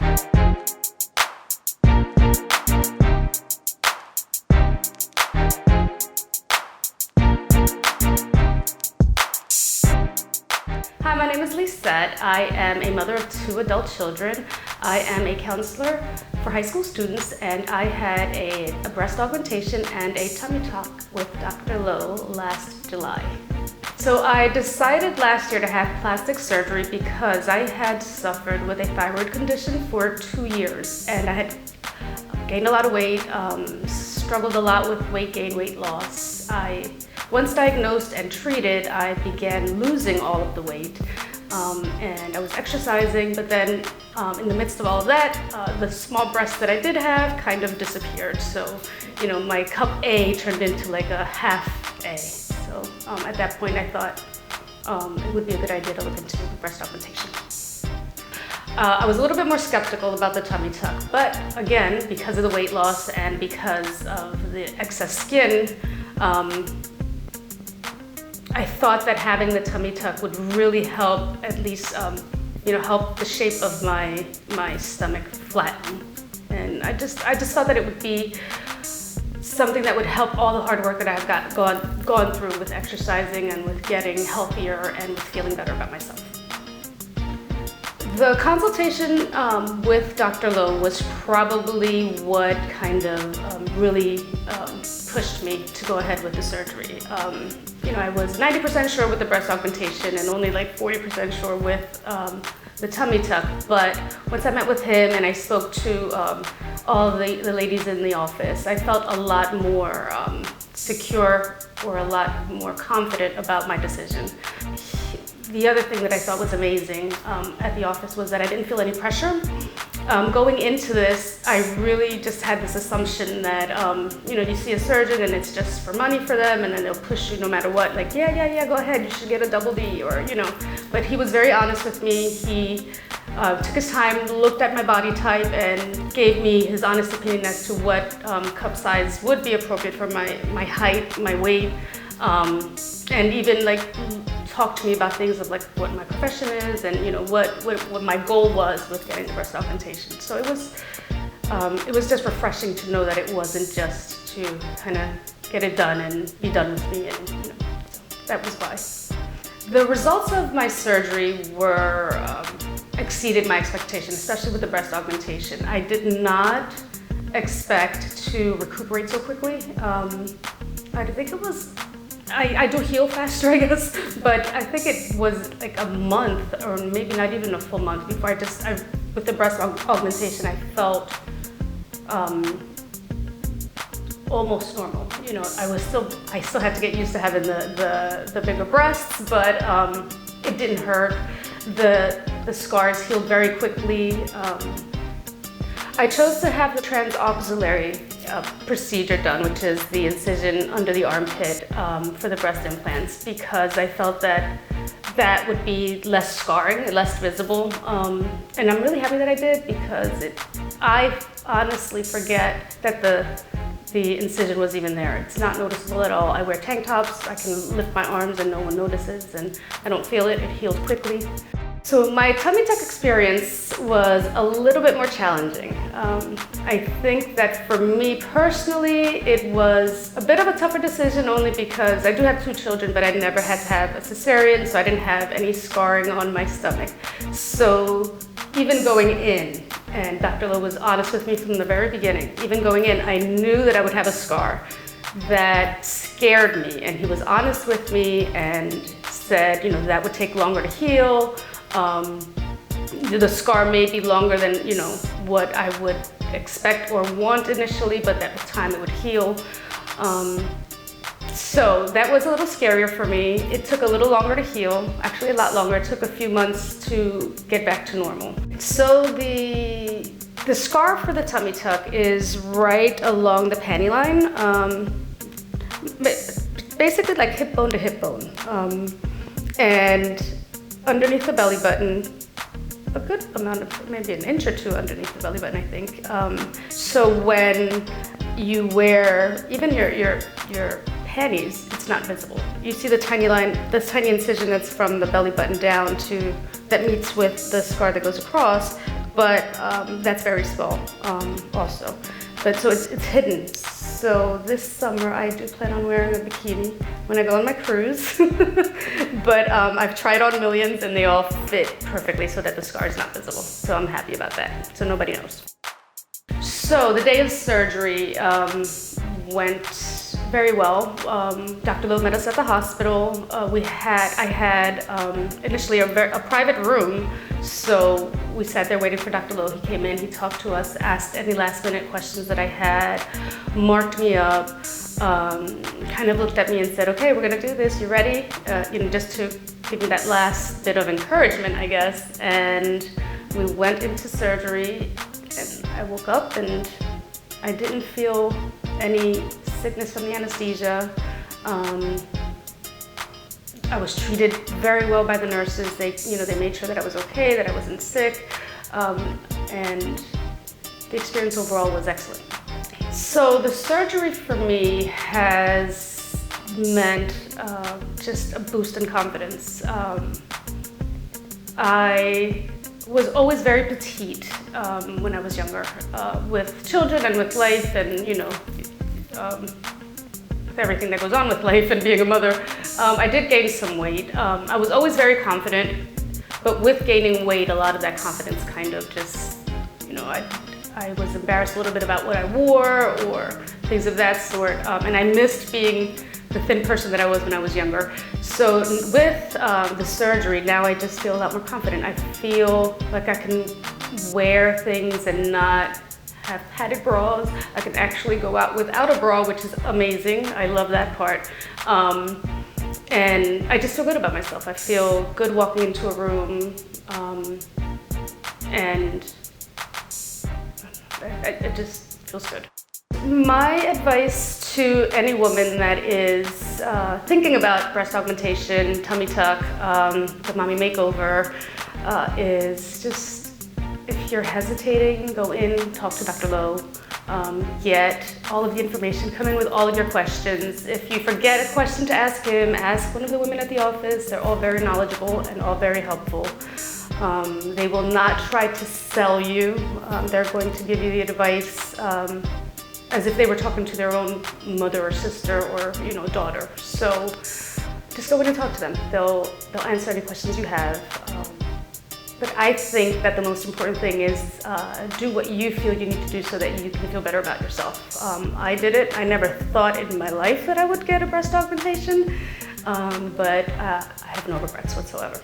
Hi, my name is Lisette. I am a mother of 2 adult children. I am a counselor for high school students, and I had a breast augmentation and a tummy tuck with Dr. Lowe last July. So I decided last year to have plastic surgery because I had suffered with a thyroid condition for 2 years, and I had gained a lot of weight, struggled a lot with weight gain, weight loss. Once diagnosed and treated, I began losing all of the weight, and I was exercising, but then in the midst of all of that, the small breasts that I did have kind of disappeared. So, my cup A turned into like a half A. So at that point, I thought it would be a good idea to look into breast augmentation. I was a little bit more skeptical about the tummy tuck, but again, because of the weight loss and because of the excess skin, I thought that having the tummy tuck would really help, at least, help the shape of my stomach flatten. And I just thought that it would be something that would help all the hard work that I've gone through with exercising and with getting healthier and with feeling better about myself. The consultation with Dr. Lowe was probably what kind of really pushed me to go ahead with the surgery. I was 90% sure with the breast augmentation and only like 40% sure with the tummy tuck. But once I met with him and I spoke to all the ladies in the office, I felt a lot more secure or a lot more confident about my decision. The other thing that I thought was amazing at the office was that I didn't feel any pressure. Going into this, I really just had this assumption that, you see a surgeon and it's just for money for them, and then they'll push you no matter what, like, yeah, go ahead, you should get a double D, or, But he was very honest with me. He took his time, looked at my body type, and gave me his honest opinion as to what cup size would be appropriate for my height, my weight, and even talk to me about things of like what my profession is and what my goal was with getting the breast augmentation. So it was just refreshing to know that it wasn't just to kind of get it done and be done with me, and so that was why. The results of my surgery were exceeded my expectations, especially with the breast augmentation. I did not expect to recuperate so quickly. I think it was I do heal faster, I guess, but I think it was like a month or maybe not even a full month before with the breast augmentation, I felt almost normal. I still had to get used to having the bigger breasts, but it didn't hurt. The scars healed very quickly. I chose to have the transaxillary procedure done, which is the incision under the armpit for the breast implants, because I felt that would be less scarring, less visible. And I'm really happy that I did, because I honestly forget that the incision was even there. It's not noticeable at all. I wear tank tops, I can lift my arms and no one notices, and I don't feel it. It healed quickly. So my tummy tuck experience was a little bit more challenging. I think that for me personally, it was a bit of a tougher decision, only because I do have 2 children, but I never had to have a cesarean, so I didn't have any scarring on my stomach. So even going in, and Dr. Lowe was honest with me from the very beginning, even going in, I knew that I would have a scar that scared me, and he was honest with me and said, that would take longer to heal. The scar may be longer than what I would expect or want initially, but that with time it would heal. So that was a little scarier for me. It took a little longer to heal, actually a lot longer. It took a few months to get back to normal. So the scar for the tummy tuck is right along the panty line, basically like hip bone to hip bone, and underneath the belly button, a good amount of, maybe an inch or 2 underneath the belly button, I think. So when you wear even your panties, it's not visible. You see the tiny line, this tiny incision that's from the belly button down that meets with the scar that goes across. but that's very small also. But so it's hidden. So this summer I do plan on wearing a bikini when I go on my cruise. But I've tried on millions and they all fit perfectly so that the scar is not visible. So I'm happy about that. So nobody knows. So the day of surgery went very well. Dr. Lowe met us at the hospital. I had initially a private room, so we sat there waiting for Dr. Lowe. He came in, he talked to us, asked any last minute questions that I had, marked me up, kind of looked at me and said, okay, we're gonna do this, you ready? Just to give me that last bit of encouragement, I guess. And we went into surgery and I woke up and I didn't feel any sickness from the anesthesia. I was treated very well by the nurses. They made sure that I was okay, that I wasn't sick, and the experience overall was excellent. So the surgery for me has meant just a boost in confidence. I was always very petite when I was younger, with children and with life and, with everything that goes on with life and being a mother. I did gain some weight. I was always very confident, but with gaining weight, a lot of that confidence kind of just, I was embarrassed a little bit about what I wore or things of that sort, and I missed being the thin person that I was when I was younger. So with the surgery, now I just feel a lot more confident. I feel like I can wear things and not have padded bras. I can actually go out without a bra, which is amazing. I love that part. And I just feel good about myself. I feel good walking into a room, and it just feels good. My advice to any woman that is thinking about breast augmentation, tummy tuck, the mommy makeover, is just, if you're hesitating, go in, talk to Dr. Lowe, get all of the information, come in with all of your questions. If you forget a question to ask him, ask one of the women at the office. They're all very knowledgeable and all very helpful. They will not try to sell you. They're going to give you the advice as if they were talking to their own mother or sister or daughter. So just go in and talk to them. They'll answer any questions you have. But I think that the most important thing is do what you feel you need to do so that you can feel better about yourself. I did it. I never thought in my life that I would get a breast augmentation, but I have no regrets whatsoever.